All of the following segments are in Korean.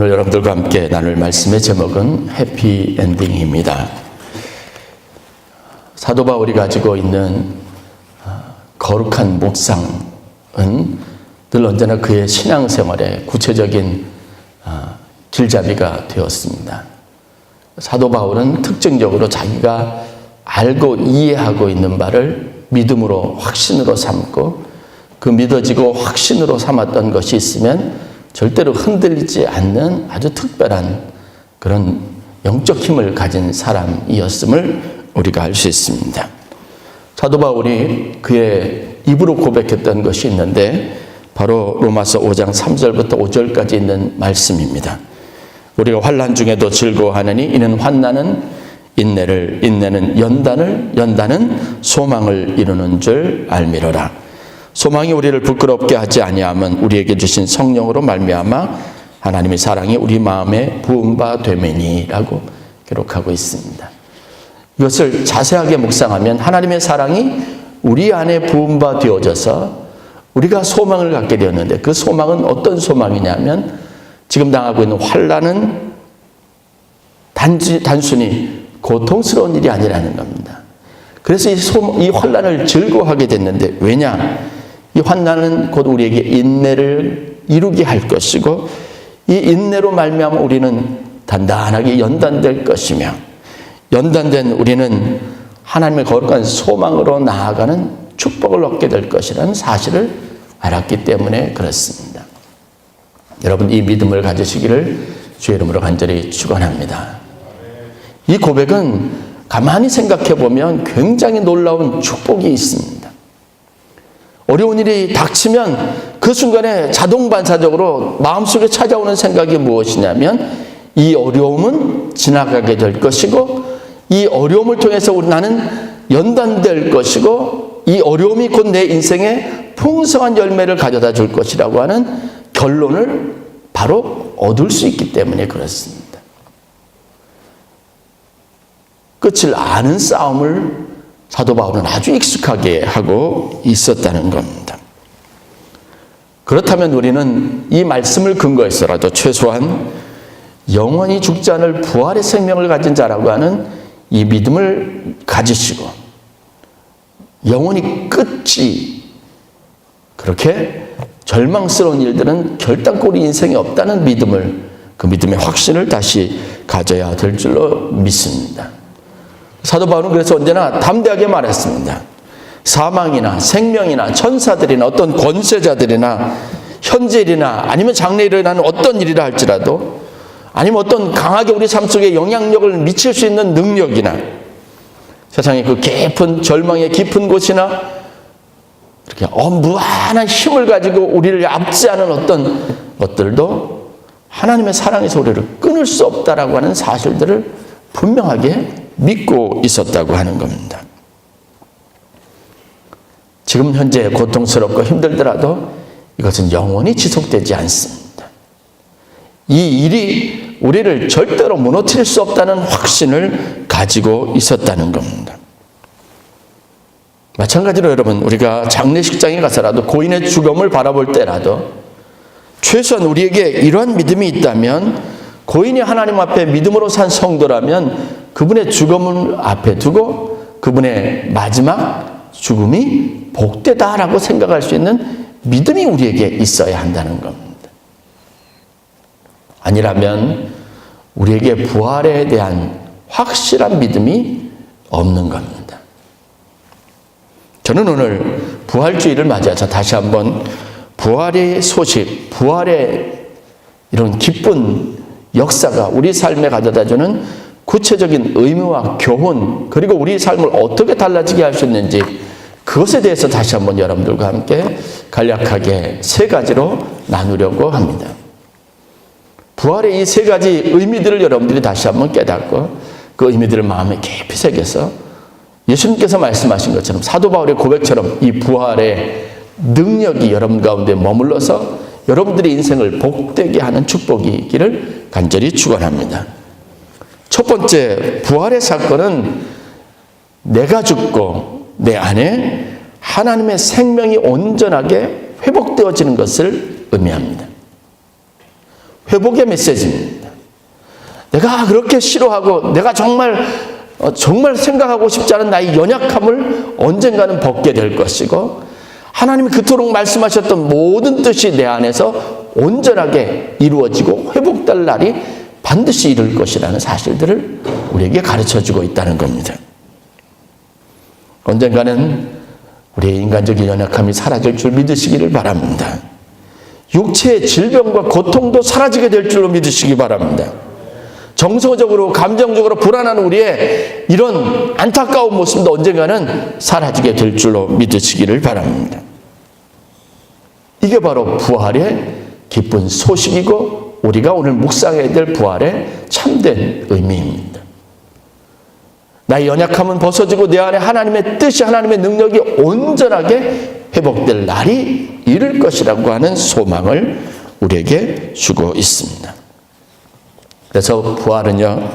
오늘 여러분들과 함께 나눌 말씀의 제목은 해피엔딩입니다. 사도 바울이 가지고 있는 거룩한 묵상은 늘 언제나 그의 신앙생활의 구체적인 길잡이가 되었습니다. 사도 바울은 특징적으로 자기가 알고 이해하고 있는 바를 믿음으로 확신으로 삼고 그 믿어지고 확신으로 삼았던 것이 있으면 절대로 흔들리지 않는 아주 특별한 그런 영적 힘을 가진 사람이었음을 우리가 알 수 있습니다. 사도 바울이 그의 입으로 고백했던 것이 있는데 바로 로마서 5장 3절부터 5절까지 있는 말씀입니다. 우리가 환난 중에도 즐거워하느니 이는 환난은 인내를, 인내는 연단을, 연단은 소망을 이루는 줄 알미러라. 소망이 우리를 부끄럽게 하지 아니하면 우리에게 주신 성령으로 말미암아 하나님의 사랑이 우리 마음에 부은 바 되매니라고 기록하고 있습니다. 이것을 자세하게 묵상하면 하나님의 사랑이 우리 안에 부은 바 되어져서 우리가 소망을 갖게 되었는데 그 소망은 어떤 소망이냐면 지금 당하고 있는 환난은 단순히 고통스러운 일이 아니라는 겁니다. 그래서 이 환난을 즐거워하게 됐는데 왜냐? 이 환난은 곧 우리에게 인내를 이루게 할 것이고 이 인내로 말미암아 우리는 단단하게 연단될 것이며 연단된 우리는 하나님의 거룩한 소망으로 나아가는 축복을 얻게 될 것이라는 사실을 알았기 때문에 그렇습니다. 여러분 이 믿음을 가지시기를 주의 이름으로 간절히 축원합니다. 이 고백은 가만히 생각해 보면 굉장히 놀라운 축복이 있습니다. 어려운 일이 닥치면 그 순간에 자동 반사적으로 마음속에 찾아오는 생각이 무엇이냐면 이 어려움은 지나가게 될 것이고 이 어려움을 통해서 나는 연단될 것이고 이 어려움이 곧 내 인생에 풍성한 열매를 가져다 줄 것이라고 하는 결론을 바로 얻을 수 있기 때문에 그렇습니다. 끝을 아는 싸움을 사도 바울은 아주 익숙하게 하고 있었다는 겁니다. 그렇다면 우리는 이 말씀을 근거해서라도 최소한 영원히 죽지 않을 부활의 생명을 가진 자라고 하는 이 믿음을 가지시고 영원히 끝이 그렇게 절망스러운 일들은 결단코 우리 인생에 없다는 믿음을 그 믿음의 확신을 다시 가져야 될 줄로 믿습니다. 사도 바울은 그래서 언제나 담대하게 말했습니다. 사망이나 생명이나 천사들이나 어떤 권세자들이나 현재일이나 아니면 장래에 일어나는 어떤 일이라 할지라도 아니면 어떤 강하게 우리 삶 속에 영향력을 미칠 수 있는 능력이나 세상의 그 깊은 절망의 깊은 곳이나 이렇게 무한한 힘을 가지고 우리를 압제하는 어떤 것들도 하나님의 사랑에서 우리를 끊을 수 없다라고 하는 사실들을 분명하게 믿고 있었다고 하는 겁니다. 지금 현재 고통스럽고 힘들더라도 이것은 영원히 지속되지 않습니다. 이 일이 우리를 절대로 무너뜨릴 수 없다는 확신을 가지고 있었다는 겁니다. 마찬가지로 여러분 우리가 장례식장에 가서라도 고인의 죽음을 바라볼 때라도 최소한 우리에게 이러한 믿음이 있다면 고인이 하나님 앞에 믿음으로 산 성도라면 그분의 죽음을 앞에 두고 그분의 마지막 죽음이 복되다라고 생각할 수 있는 믿음이 우리에게 있어야 한다는 겁니다. 아니라면 우리에게 부활에 대한 확실한 믿음이 없는 겁니다. 저는 오늘 부활주의를 맞이해서 다시 한번 부활의 소식, 부활의 이런 기쁜 역사가 우리 삶에 가져다주는 구체적인 의미와 교훈 그리고 우리 삶을 어떻게 달라지게 할 수 있는지 그것에 대해서 다시 한번 여러분들과 함께 간략하게 세 가지로 나누려고 합니다. 부활의 이 세 가지 의미들을 여러분들이 다시 한번 깨닫고 그 의미들을 마음에 깊이 새겨서 예수님께서 말씀하신 것처럼 사도 바울의 고백처럼 이 부활의 능력이 여러분 가운데 머물러서 여러분들의 인생을 복되게 하는 축복이 있기를 간절히 축원합니다. 첫 번째 부활의 사건은 내가 죽고 내 안에 하나님의 생명이 온전하게 회복되어지는 것을 의미합니다. 회복의 메시지입니다. 내가 그렇게 싫어하고 내가 정말 생각하고 싶지 않은 나의 연약함을 언젠가는 벗게 될 것이고, 하나님이 그토록 말씀하셨던 모든 뜻이 내 안에서 온전하게 이루어지고 회복될 날이 반드시 이룰 것이라는 사실들을 우리에게 가르쳐주고 있다는 겁니다. 언젠가는 우리의 인간적인 연약함이 사라질 줄 믿으시기를 바랍니다. 육체의 질병과 고통도 사라지게 될 줄로 믿으시기 바랍니다. 정서적으로 감정적으로 불안한 우리의 이런 안타까운 모습도 언젠가는 사라지게 될 줄로 믿으시기를 바랍니다. 이게 바로 부활의 기쁜 소식이고 우리가 오늘 묵상해야 될 부활의 참된 의미입니다. 나의 연약함은 벗어지고 내 안에 하나님의 뜻이, 하나님의 능력이 온전하게 회복될 날이 이를 것이라고 하는 소망을 우리에게 주고 있습니다. 그래서 부활은요,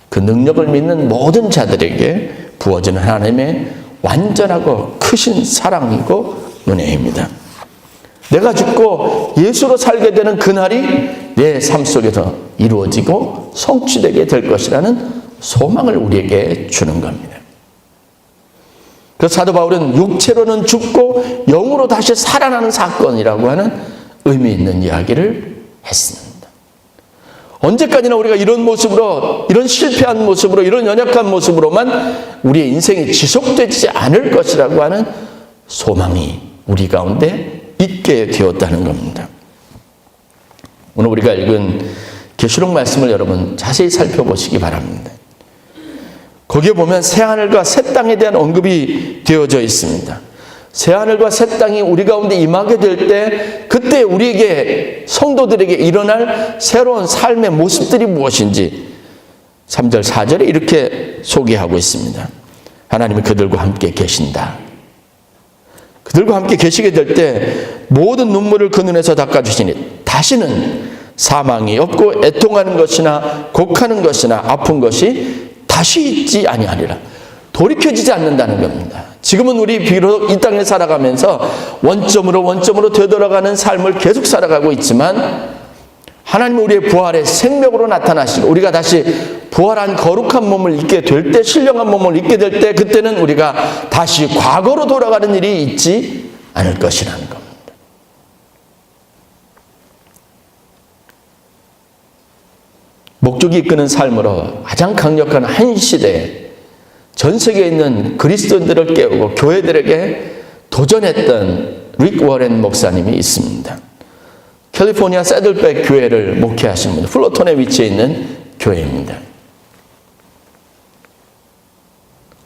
그 능력을 믿는 모든 자들에게 부어지는 하나님의 완전하고 크신 사랑이고 은혜입니다. 내가 죽고 예수로 살게 되는 그날이 내 삶 속에서 이루어지고 성취되게 될 것이라는 소망을 우리에게 주는 겁니다. 그래서 사도 바울은 육체로는 죽고 영으로 다시 살아나는 사건이라고 하는 의미 있는 이야기를 했습니다. 언제까지나 우리가 이런 모습으로, 이런 실패한 모습으로, 이런 연약한 모습으로만 우리의 인생이 지속되지 않을 것이라고 하는 소망이 우리 가운데 있게 되었다는 겁니다. 오늘 우리가 읽은 계시록 말씀을 여러분 자세히 살펴보시기 바랍니다. 거기에 보면 새하늘과 새 땅에 대한 언급이 되어져 있습니다. 새하늘과 새 땅이 우리 가운데 임하게 될 때, 그때 우리에게, 성도들에게 일어날 새로운 삶의 모습들이 무엇인지 3절 4절에 이렇게 소개하고 있습니다. 하나님이 그들과 함께 계신다. 그들과 함께 계시게 될 때 모든 눈물을 그 눈에서 닦아주시니 다시는 사망이 없고 애통하는 것이나 곡하는 것이나 아픈 것이 다시 있지 아니하리라. 돌이켜지지 않는다는 겁니다. 지금은 우리 비록 이 땅에 살아가면서 원점으로 되돌아가는 삶을 계속 살아가고 있지만, 하나님은 우리의 부활의 생명으로 나타나시고 우리가 다시 부활한 거룩한 몸을 입게 될 때, 신령한 몸을 입게 될 때, 그때는 우리가 다시 과거로 돌아가는 일이 있지 않을 것이라는 겁니다. 목적이 이끄는 삶으로 가장 강력한 한 시대에 전 세계에 있는 그리스도인들을 깨우고 교회들에게 도전했던 릭 워렌 목사님이 있습니다. 캘리포니아 새들백 교회를 목회하신 분, 플로톤에 위치해 있는 교회입니다.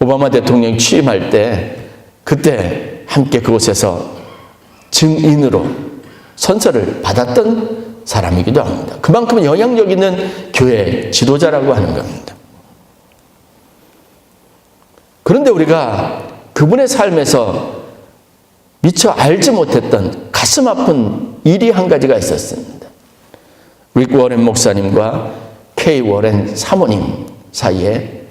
오바마 대통령이 취임할 때 그때 함께 그곳에서 증인으로 선서를 받았던 사람이기도 합니다. 그만큼 영향력 있는 교회 지도자라고 하는 겁니다. 그런데 우리가 그분의 삶에서 미처 알지 못했던 가슴 아픈 일이 한 가지가 있었습니다. 릭 워렌 목사님과 케이 워렌 사모님 사이에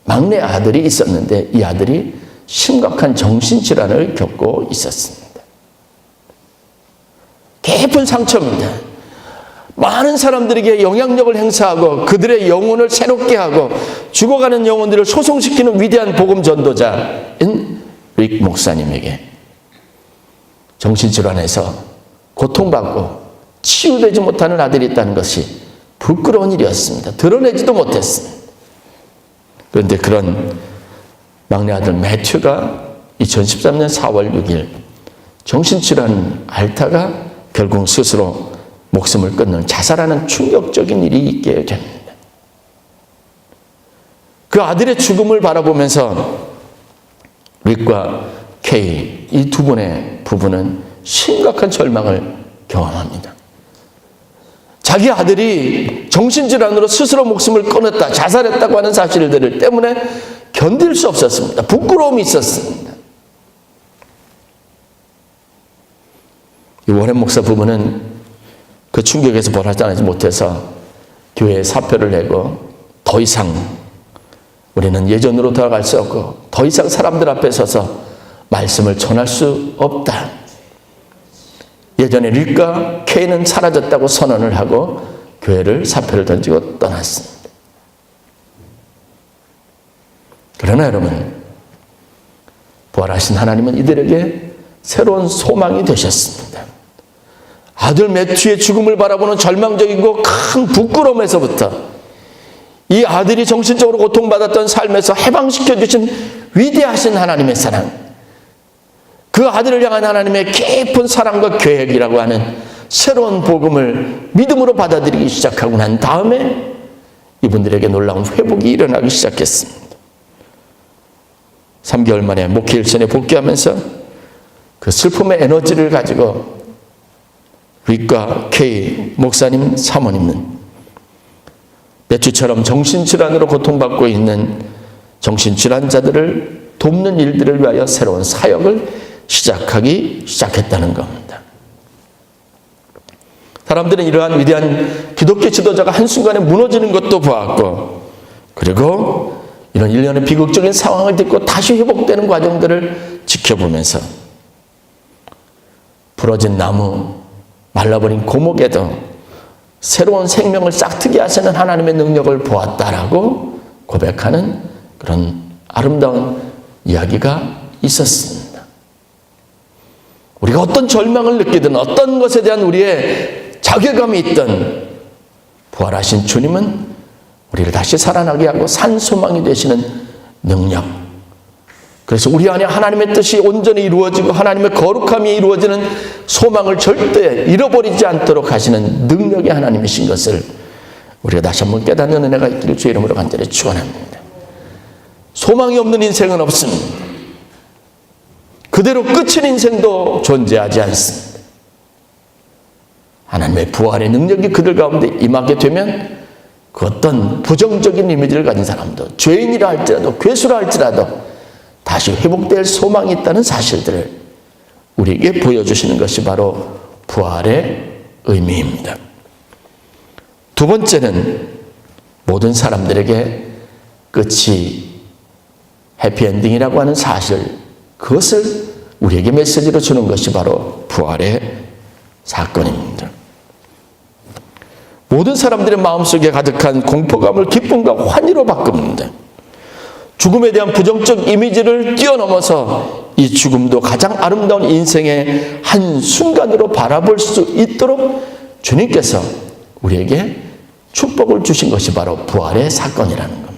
막내 아들이 있었는데, 이 아들이 심각한 정신질환을 겪고 있었습니다. 깊은 상처입니다. 많은 사람들에게 영향력을 행사하고 그들의 영혼을 새롭게 하고 죽어가는 영혼들을 소송시키는 위대한 복음 전도자인 릭 목사님에게 정신질환에서 고통받고 치유되지 못하는 아들이 있다는 것이 부끄러운 일이었습니다. 드러내지도 못했습니다. 그런데 그런 막내 아들 매튜가 2013년 4월 6일 정신질환 앓다가 결국 스스로 목숨을 끊는 자살하는 충격적인 일이 있게 됩니다. 그 아들의 죽음을 바라보면서 릭과 케이, 이 두 분의 부부는 심각한 절망을 경험합니다. 자기 아들이 정신질환으로 스스로 목숨을 끊었다, 자살했다고 하는 사실들 때문에 견딜 수 없었습니다. 부끄러움이 있었습니다. 이 워렌 목사 부부는 그 충격에서 벗어나지 못해서 교회에 사표를 내고 더 이상 우리는 예전으로 돌아갈 수 없고 더 이상 사람들 앞에 서서 말씀을 전할 수 없다. 예전에 릭과 케이는 사라졌다고 선언을 하고 교회를 사표를 던지고 떠났습니다. 그러나 여러분, 부활하신 하나님은 이들에게 새로운 소망이 되셨습니다. 아들 매튜의 죽음을 바라보는 절망적이고 큰 부끄러움에서부터 이 아들이 정신적으로 고통받았던 삶에서 해방시켜 주신 위대하신 하나님의 사랑, 그 아들을 향한 하나님의 깊은 사랑과 계획이라고 하는 새로운 복음을 믿음으로 받아들이기 시작하고 난 다음에 이분들에게 놀라운 회복이 일어나기 시작했습니다. 3개월 만에 목회 일선에 복귀하면서 그 슬픔의 에너지를 가지고 릭과 K 목사님 사모님은 매튜처럼 정신질환으로 고통받고 있는 정신질환자들을 돕는 일들을 위하여 새로운 사역을 시작했다는 겁니다. 사람들은 이러한 위대한 기독교 지도자가 한순간에 무너지는 것도 보았고, 그리고 이런 일련의 비극적인 상황을 딛고 다시 회복되는 과정들을 지켜보면서 부러진 나무, 말라버린 고목에도 새로운 생명을 싹트게 하시는 하나님의 능력을 보았다라고 고백하는 그런 아름다운 이야기가 있었습니다. 우리가 어떤 절망을 느끼든 어떤 것에 대한 우리의 자괴감이 있든 부활하신 주님은 우리를 다시 살아나게 하고 산소망이 되시는 능력, 그래서 우리 안에 하나님의 뜻이 온전히 이루어지고 하나님의 거룩함이 이루어지는 소망을 절대 잃어버리지 않도록 하시는 능력의 하나님이신 것을 우리가 다시 한번 깨닫는 은혜가 있기를 주의 이름으로 간절히 축원합니다. 소망이 없는 인생은 없습니다. 그대로 끝인 인생도 존재하지 않습니다. 하나님의 부활의 능력이 그들 가운데 임하게 되면 그 어떤 부정적인 이미지를 가진 사람도, 죄인이라 할지라도 괴수라 할지라도 다시 회복될 소망이 있다는 사실들을 우리에게 보여주시는 것이 바로 부활의 의미입니다. 두 번째는 모든 사람들에게 끝이 해피엔딩이라고 하는 사실, 그것을 우리에게 메시지로 주는 것이 바로 부활의 사건입니다. 모든 사람들의 마음속에 가득한 공포감을 기쁨과 환희로 바꿉니다. 죽음에 대한 부정적 이미지를 뛰어넘어서 이 죽음도 가장 아름다운 인생의 한순간으로 바라볼 수 있도록 주님께서 우리에게 축복을 주신 것이 바로 부활의 사건이라는 겁니다.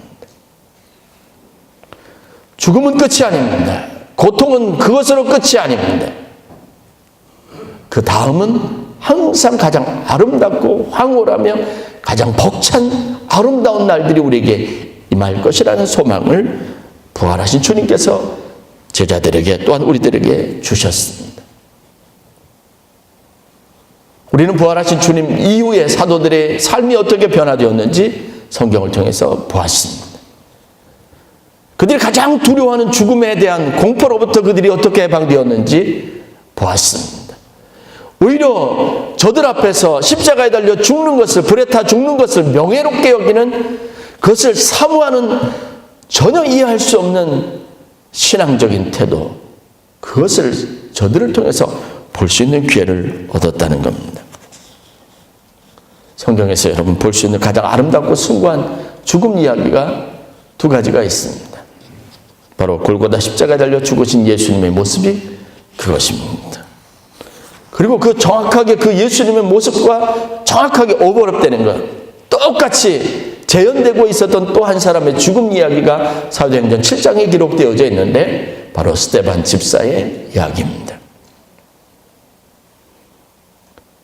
죽음은 끝이 아닙니다. 고통은 그것으로 끝이 아닙니다. 그 다음은 항상 가장 아름답고 황홀하며 가장 벅찬 아름다운 날들이 우리에게 임할 것이라는 소망을 부활하신 주님께서 제자들에게 또한 우리들에게 주셨습니다. 우리는 부활하신 주님 이후에 사도들의 삶이 어떻게 변화되었는지 성경을 통해서 보았습니다. 그들이 가장 두려워하는 죽음에 대한 공포로부터 그들이 어떻게 해방되었는지 보았습니다. 오히려 저들 앞에서 십자가에 달려 죽는 것을, 불에 타 죽는 것을 명예롭게 여기는, 그것을 사모하는 전혀 이해할 수 없는 신앙적인 태도, 그것을 저들을 통해서 볼 수 있는 기회를 얻었다는 겁니다. 성경에서 여러분 볼 수 있는 가장 아름답고 숭고한 죽음 이야기가 두 가지가 있습니다. 바로 골고다 십자가에 달려 죽으신 예수님의 모습이 그것입니다. 그리고 그 정확하게 그 예수님의 모습과 정확하게 오버랩되는 것, 똑같이 재현되고 있었던 또 한 사람의 죽음 이야기가 사도행전 7장에 기록되어져 있는데 바로 스데반 집사의 이야기입니다.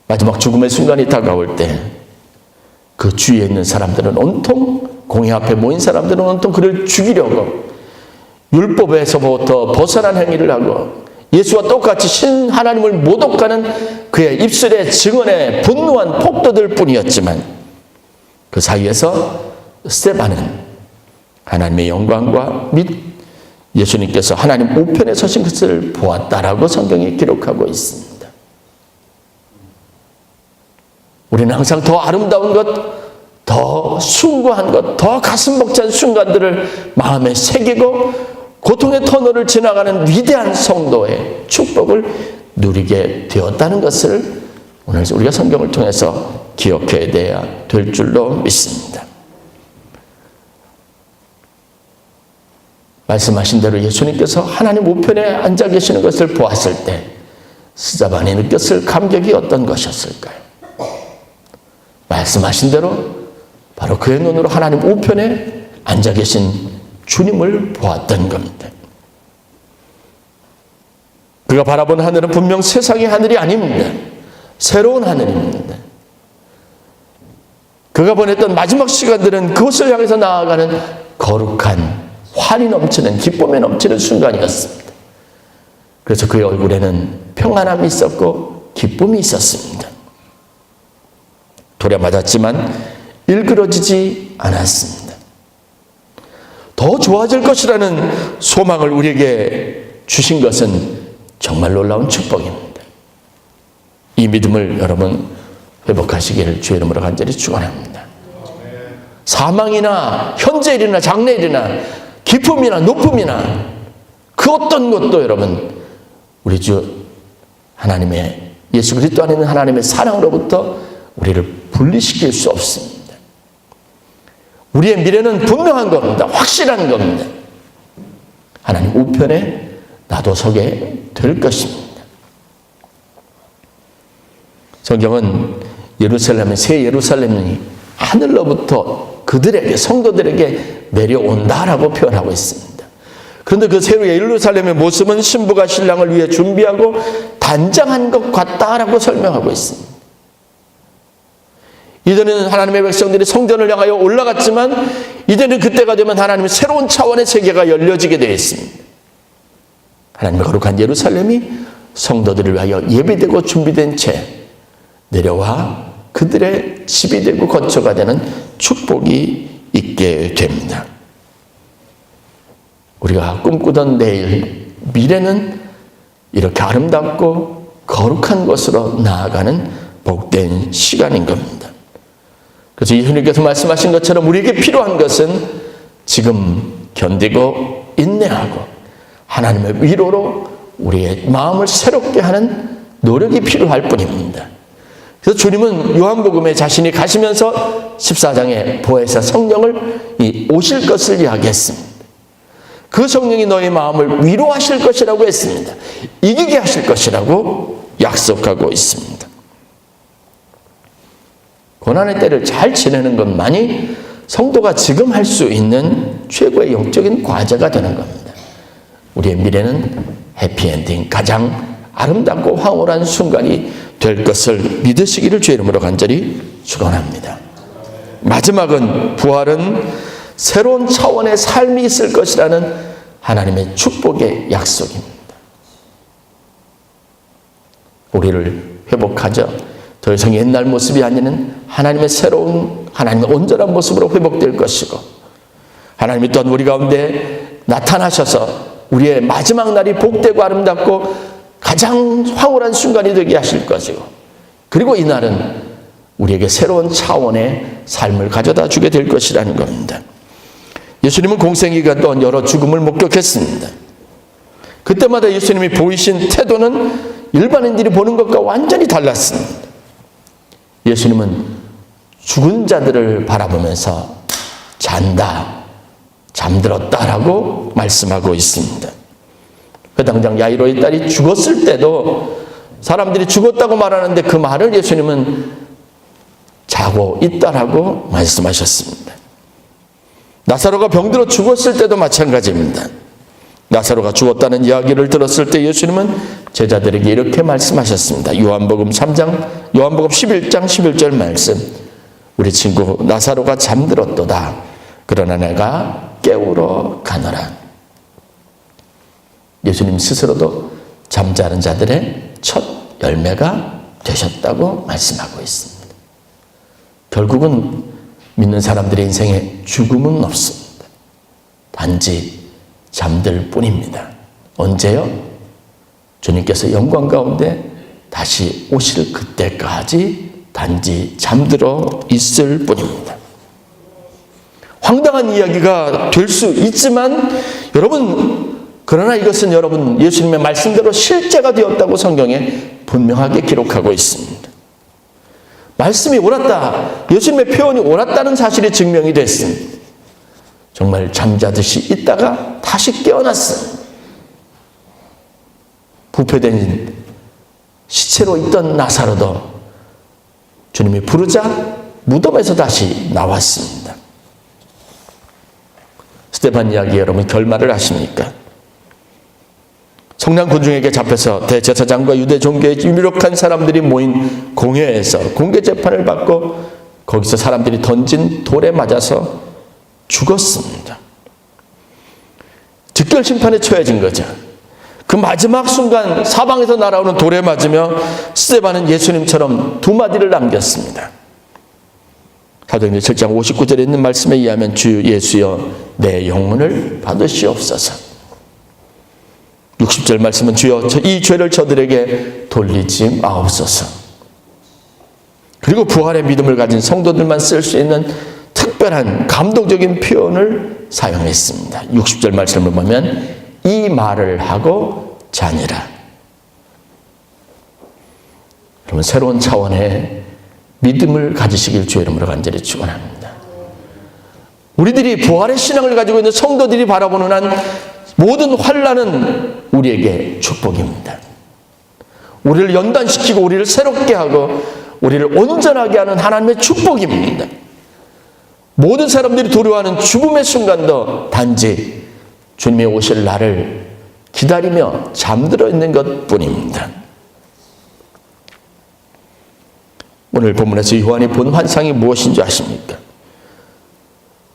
마지막 죽음의 순간이 다가올 때 그 주위에 있는 사람들은 온통, 공회 앞에 모인 사람들은 온통 그를 죽이려고 율법에서부터 벗어난 행위를 하고 예수와 똑같이 신 하나님을 모독하는 그의 입술의 증언에 분노한 폭도들 뿐이었지만, 그 사이에서 스데반은 하나님의 영광과 및 예수님께서 하나님 우편에 서신 것을 보았다라고 성경이 기록하고 있습니다. 우리는 항상 더 아름다운 것, 더 숭고한 것, 더 가슴 벅찬 순간들을 마음에 새기고 고통의 터널을 지나가는 위대한 성도의 축복을 누리게 되었다는 것을 오늘 우리가 성경을 통해서 기억해야 될 줄로 믿습니다. 말씀하신 대로 예수님께서 하나님 우편에 앉아 계시는 것을 보았을 때 스데반이 느꼈을 감격이 어떤 것이었을까요? 말씀하신 대로 바로 그의 눈으로 하나님 우편에 앉아 계신 주님을 보았던 겁니다. 그가 바라본 하늘은 분명 세상의 하늘이 아닙니다. 새로운 하늘입니다. 그가 보냈던 마지막 시간들은 그것을 향해서 나아가는 거룩한 환히 넘치는 기쁨에 넘치는 순간이었습니다. 그래서 그의 얼굴에는 평안함이 있었고 기쁨이 있었습니다. 돌에 맞았지만 일그러지지 않았습니다. 더 좋아질 것이라는 소망을 우리에게 주신 것은 정말 놀라운 축복입니다. 이 믿음을 여러분 회복하시기를 주의 이름으로 간절히 축원합니다. 사망이나 현재일이나 장래일이나 기쁨이나 높음이나 그 어떤 것도 여러분 우리 주 하나님의 예수 그리스도 안에 있는 하나님의 사랑으로부터 우리를 분리시킬 수 없습니다. 우리의 미래는 분명한 겁니다. 확실한 겁니다. 하나님 우편에 나도 서게 될 것입니다. 성경은 예루살렘의 새 예루살렘이 하늘로부터 그들에게 성도들에게 내려온다라고 표현하고 있습니다. 그런데 그 새 예루살렘의 모습은 신부가 신랑을 위해 준비하고 단장한 것 같다라고 설명하고 있습니다. 이제는 하나님의 백성들이 성전을 향하여 올라갔지만 이제는 그때가 되면 하나님의 새로운 차원의 세계가 열려지게 되어 있습니다. 하나님의 거룩한 예루살렘이 성도들을 위하여 예비되고 준비된 채 내려와 그들의 집이 되고 거처가 되는 축복이 있게 됩니다. 우리가 꿈꾸던 내일, 미래는 이렇게 아름답고 거룩한 것으로 나아가는 복된 시간인 겁니다. 그래서 예수님께서 말씀하신 것처럼 우리에게 필요한 것은 지금 견디고 인내하고 하나님의 위로로 우리의 마음을 새롭게 하는 노력이 필요할 뿐입니다. 그래서 주님은 요한복음에 자신이 가시면서 14장에 보혜사 성령을 오실 것을 이야기했습니다. 그 성령이 너의 마음을 위로하실 것이라고 했습니다. 이기게 하실 것이라고 약속하고 있습니다. 고난의 때를 잘 지내는 것만이 성도가 지금 할 수 있는 최고의 영적인 과제가 되는 겁니다. 우리의 미래는 해피엔딩, 가장 아름답고 황홀한 순간이 될 것을 믿으시기를 주의 이름으로 간절히 축원합니다. 마지막은 부활은 새로운 차원의 삶이 있을 것이라는 하나님의 축복의 약속입니다. 우리를 회복하죠. 더 이상 옛날 모습이 아닌 하나님의 새로운 하나님의 온전한 모습으로 회복될 것이고 하나님이 또한 우리 가운데 나타나셔서 우리의 마지막 날이 복되고 아름답고 가장 황홀한 순간이 되게 하실 것이고 그리고 이 날은 우리에게 새로운 차원의 삶을 가져다 주게 될 것이라는 겁니다. 예수님은 공생기간 동안 여러 죽음을 목격했습니다. 그때마다 예수님이 보이신 태도는 일반인들이 보는 것과 완전히 달랐습니다. 예수님은 죽은 자들을 바라보면서 잔다, 잠들었다라고 말씀하고 있습니다. 회당장 야이로의 딸이 죽었을 때도 사람들이 죽었다고 말하는데 그 말을 예수님은 자고 있다라고 말씀하셨습니다. 나사로가 병들어 죽었을 때도 마찬가지입니다. 나사로가 죽었다는 이야기를 들었을 때 예수님은 제자들에게 이렇게 말씀하셨습니다. 요한복음 11장 11절 말씀. 우리 친구 나사로가 잠들었도다. 그러나 내가 깨우러 가노라. 예수님 스스로도 잠자는 자들의 첫 열매가 되셨다고 말씀하고 있습니다. 결국은 믿는 사람들의 인생에 죽음은 없습니다. 단지 잠들 뿐입니다. 언제요? 주님께서 영광 가운데 다시 오실 그때까지 단지 잠들어 있을 뿐입니다. 황당한 이야기가 될 수 있지만 여러분, 그러나 이것은 여러분 예수님의 말씀대로 실제가 되었다고 성경에 분명하게 기록하고 있습니다. 말씀이 옳았다. 예수님의 표현이 옳았다는 사실이 증명이 됐습니다. 정말 잠자듯이 있다가 다시 깨어났어요. 부패된 시체로 있던 나사로도 주님이 부르자 무덤에서 다시 나왔습니다. 스데반 이야기 여러분 결말을 아십니까? 성난 군중에게 잡혀서 대제사장과 유대 종교의 유력한 사람들이 모인 공회에서 공개 재판을 받고 거기서 사람들이 던진 돌에 맞아서 죽었습니다. 즉결 심판에 처해진 거죠. 그 마지막 순간 사방에서 날아오는 돌에 맞으며 스데반은 예수님처럼 두 마디를 남겼습니다. 사도행전 7장 59절에 있는 말씀에 의하면 주 예수여 내 영혼을 받으시옵소서. 60절 말씀은 주여 이 죄를 저들에게 돌리지 마옵소서. 그리고 부활의 믿음을 가진 성도들만 쓸 수 있는 특별한 감동적인 표현을 사용했습니다. 60절 말씀을 보면 이 말을 하고 자니라. 여러분 새로운 차원의 믿음을 가지시길 주의 이름으로 간절히 축원합니다. 우리들이 부활의 신앙을 가지고 있는 성도들이 바라보는 한 모든 환난은 우리에게 축복입니다. 우리를 연단시키고 우리를 새롭게 하고 우리를 온전하게 하는 하나님의 축복입니다. 모든 사람들이 두려워하는 죽음의 순간도 단지 주님이 오실 날을 기다리며 잠들어 있는 것뿐입니다. 오늘 본문에서 요한이 본 환상이 무엇인지 아십니까?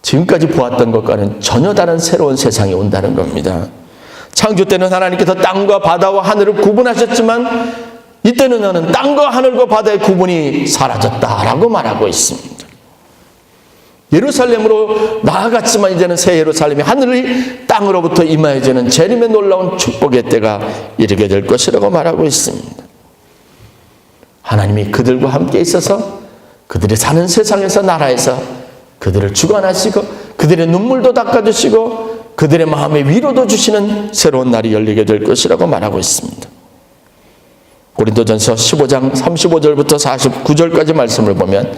지금까지 보았던 것과는 전혀 다른 새로운 세상이 온다는 겁니다. 창조 때는 하나님께서 땅과 바다와 하늘을 구분하셨지만 이때는 나는 땅과 하늘과 바다의 구분이 사라졌다라고 말하고 있습니다. 예루살렘으로 나아갔지만 이제는 새 예루살렘이 하늘이 땅으로부터 임하여지는 재림의 놀라운 축복의 때가 이르게 될 것이라고 말하고 있습니다. 하나님이 그들과 함께 있어서 그들이 사는 세상에서 나라에서 그들을 주관하시고 그들의 눈물도 닦아주시고 그들의 마음의 위로도 주시는 새로운 날이 열리게 될 것이라고 말하고 있습니다. 고린도전서 15장 35절부터 49절까지 말씀을 보면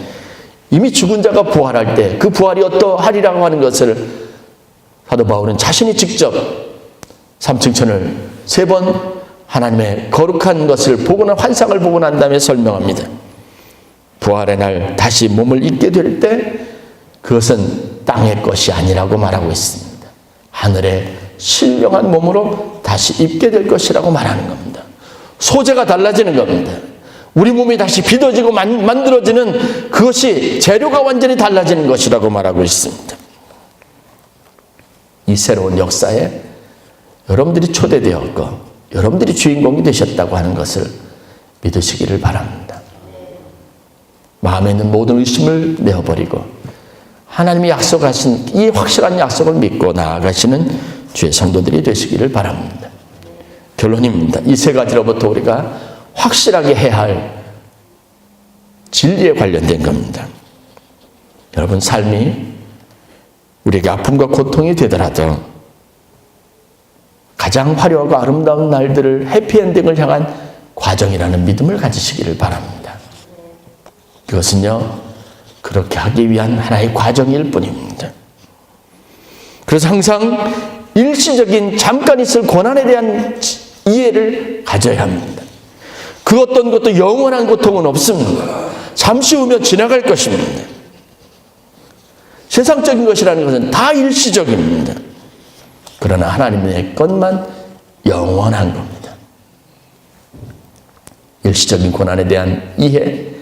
이미 죽은 자가 부활할 때 그 부활이 어떠하리라고 하는 것을 사도 바울은 자신이 직접 삼층천을 3번 하나님의 거룩한 것을 보고 난 환상을 보고 난 다음에 설명합니다. 부활의 날 다시 몸을 입게 될 때 그것은 땅의 것이 아니라고 말하고 있습니다. 하늘의 신령한 몸으로 다시 입게 될 것이라고 말하는 겁니다. 소재가 달라지는 겁니다. 우리 몸이 다시 빚어지고 만들어지는 그것이 재료가 완전히 달라지는 것이라고 말하고 있습니다. 이 새로운 역사에 여러분들이 초대되었고 여러분들이 주인공이 되셨다고 하는 것을 믿으시기를 바랍니다. 마음에 있는 모든 의심을 내어버리고 하나님이 약속하신 이 확실한 약속을 믿고 나아가시는 주의 성도들이 되시기를 바랍니다. 결론입니다. 이 3가지로부터 우리가 확실하게 해야 할 진리에 관련된 겁니다. 여러분 삶이 우리에게 아픔과 고통이 되더라도 가장 화려하고 아름다운 날들을 해피엔딩을 향한 과정이라는 믿음을 가지시기를 바랍니다. 그것은요 그렇게 하기 위한 하나의 과정일 뿐입니다. 그래서 항상 일시적인 잠깐 있을 고난에 대한 이해를 가져야 합니다. 그 어떤 것도 영원한 고통은 없습니다. 잠시 후면 지나갈 것입니다. 세상적인 것이라는 것은 다 일시적입니다. 그러나 하나님의 것만 영원한 겁니다. 일시적인 고난에 대한 이해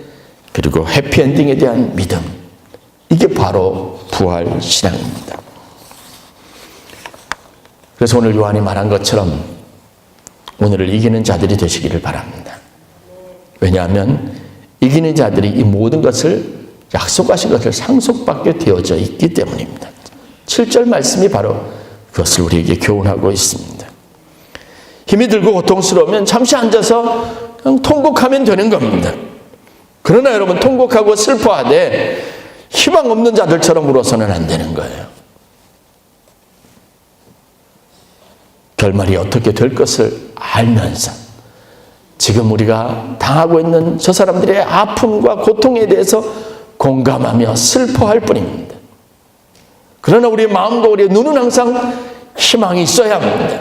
그리고 해피엔딩에 대한 믿음 이게 바로 부활 신앙입니다. 그래서 오늘 요한이 말한 것처럼 오늘을 이기는 자들이 되시기를 바랍니다. 왜냐하면 이기는 자들이 이 모든 것을 약속하신 것을 상속받게 되어져 있기 때문입니다. 7절 말씀이 바로 그것을 우리에게 교훈하고 있습니다. 힘이 들고 고통스러우면 잠시 앉아서 그냥 통곡하면 되는 겁니다. 그러나 여러분 통곡하고 슬퍼하되 희망 없는 자들처럼 울어서는 안 되는 거예요. 결말이 어떻게 될 것을 알면서 지금 우리가 당하고 있는 저 사람들의 아픔과 고통에 대해서 공감하며 슬퍼할 뿐입니다. 그러나 우리의 마음과 우리의 눈은 항상 희망이 있어야 합니다.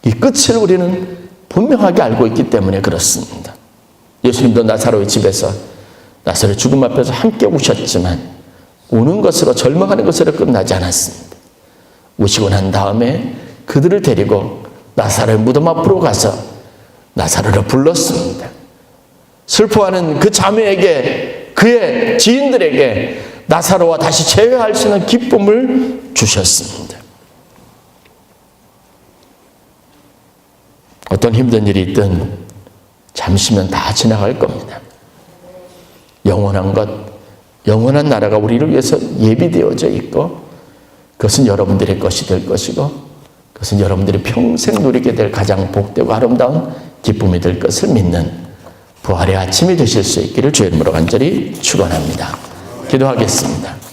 이 끝을 우리는 분명하게 알고 있기 때문에 그렇습니다. 예수님도 나사로의 집에서 나사로의 죽음 앞에서 함께 우셨지만 우는 것으로 절망하는 것으로 끝나지 않았습니다. 우시고 난 다음에 그들을 데리고 나사로의 무덤 앞으로 가서 나사로를 불렀습니다. 슬퍼하는 그 자매에게, 그의 지인들에게 나사로와 다시 재회할 수 있는 기쁨을 주셨습니다. 어떤 힘든 일이 있든 잠시면 다 지나갈 겁니다. 영원한 것, 영원한 나라가 우리를 위해서 예비되어져 있고 그것은 여러분들의 것이 될 것이고 그것은 여러분들이 평생 누리게 될 가장 복되고 아름다운 기쁨이 될 것을 믿는 부활의 아침이 되실 수 있기를 주의 이름으로 간절히 축원합니다. 기도하겠습니다.